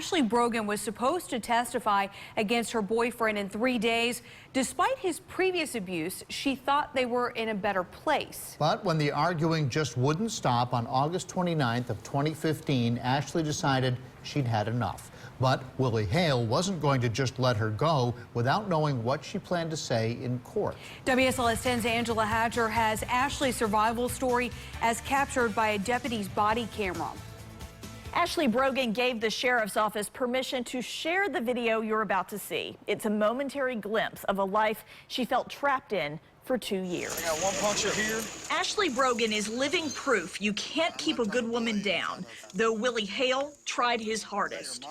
Ashley Brogan was supposed to testify against her boyfriend in 3 days. Despite his previous abuse, she thought they were in a better place. But when the arguing just wouldn't stop on August 29th of 2015, Ashley decided she'd had enough. But Willie Hale wasn't going to just let her go without knowing what she planned to say in court. WSLS 10's Angela Hatcher has Ashley's survival story as captured by a deputy's body camera. Ashley Brogan gave the sheriff's office permission to share the video you're about to see. It's a momentary glimpse of a life she felt trapped in for 2 years. I got one puncher here. Ashley Brogan is living proof you can't keep a good woman down, though Willie Hale tried his hardest.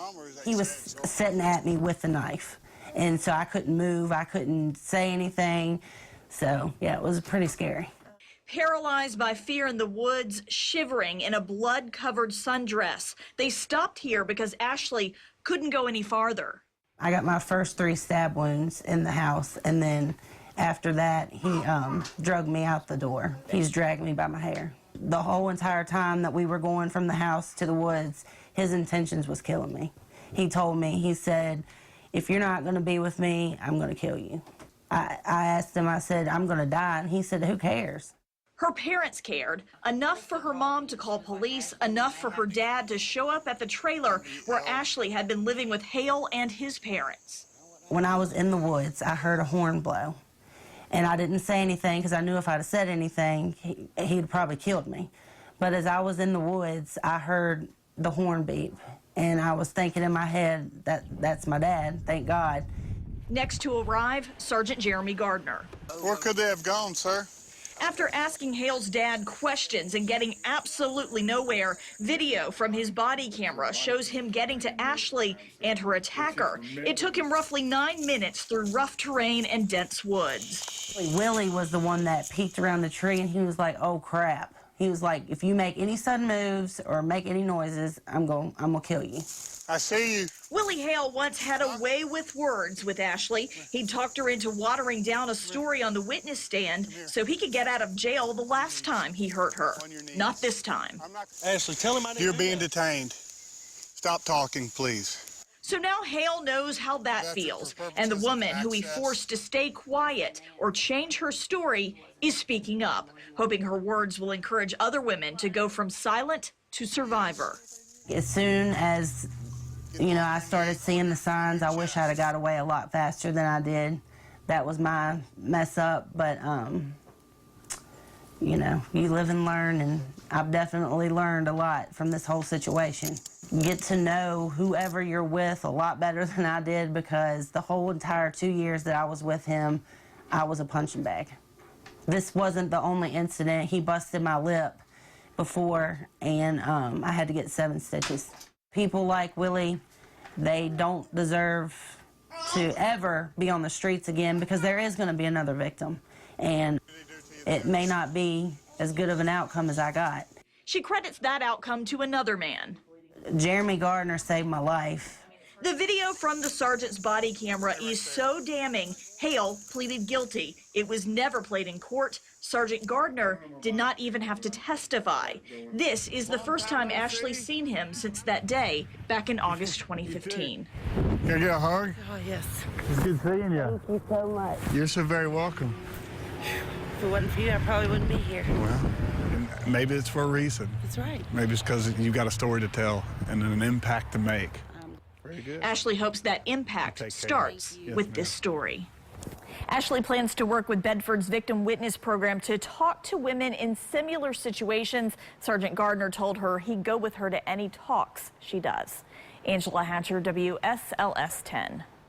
He was sitting at me with the knife, and so I couldn't move, I couldn't say anything. So, yeah, it was pretty scary. Paralyzed by fear in the woods, shivering in a blood-covered sundress, they stopped here because Ashley couldn't go any farther. I got my first 3 stab wounds in the house, and then after that, he dragged me out the door. He's dragged me by my hair. The whole entire time that we were going from the house to the woods, his intentions was killing me. He told me, he said, if you're not going to be with me, I'm going to kill you. I asked him, I said, I'm going to die, and he said, who cares? Her parents cared, enough for her mom to call police, enough for her dad to show up at the trailer where Ashley had been living with Hale and his parents. When I was in the woods, I heard a horn blow. And I didn't say anything because I knew if I'd have said anything, he'd probably killed me. But as I was in the woods, I heard the horn beep. And I was thinking in my head, that's my dad, thank God. Next to arrive, Sergeant Jeremy Gardner. Where could they have gone, sir? After asking Hale's dad questions and getting absolutely nowhere, video from his body camera shows him getting to Ashley and her attacker. It took him roughly 9 minutes through rough terrain and dense woods. Willie was the one that peeked around the tree, and he was like, oh, crap. He was like, if you make any sudden moves or make any noises, I'm gonna kill you. I see you. Willie Hale once had a way with words with Ashley. He'd talked her into watering down a story on the witness stand so he could get out of jail the last time he hurt her. Not this time. Ashley, tell him you're being detained. Stop talking, please. So now Hale knows how that feels, and the woman who he forced to stay quiet or change her story is speaking up, hoping her words will encourage other women to go from silent to survivor. As soon as I started seeing the signs, I wish I'd have got away a lot faster than I did. That was my mess up, but, you live and learn, and I've definitely learned a lot from this whole situation. Get to know whoever you're with a lot better than I did, because the whole entire 2 years that I was with him, I was a punching bag. This wasn't the only incident. He busted my lip before, and I had to get 7 stitches. People like Willie, they don't deserve to ever be on the streets again, because there is going to be another victim, and it may not be as good of an outcome as I got. She credits that outcome to another man. Jeremy Gardner saved my life. The video from the sergeant's body camera is so damning, Hale pleaded guilty. It was never played in court. Sergeant Gardner did not even have to testify. This is the first time Ashley's seen him since that day back in August 2015. Can I get a hug? Oh, yes. It's good seeing you. Thank you so much. You're so very welcome. If it wasn't for you, I probably wouldn't be here. Well, maybe it's for a reason. That's right. Maybe it's because you've got a story to tell and an impact to make. Very good. Ashley hopes that impact starts with this story. Ashley plans to work with Bedford's Victim Witness Program to talk to women in similar situations. Sergeant Gardner told her he'd go with her to any talks she does. Angela Hatcher, WSLS 10.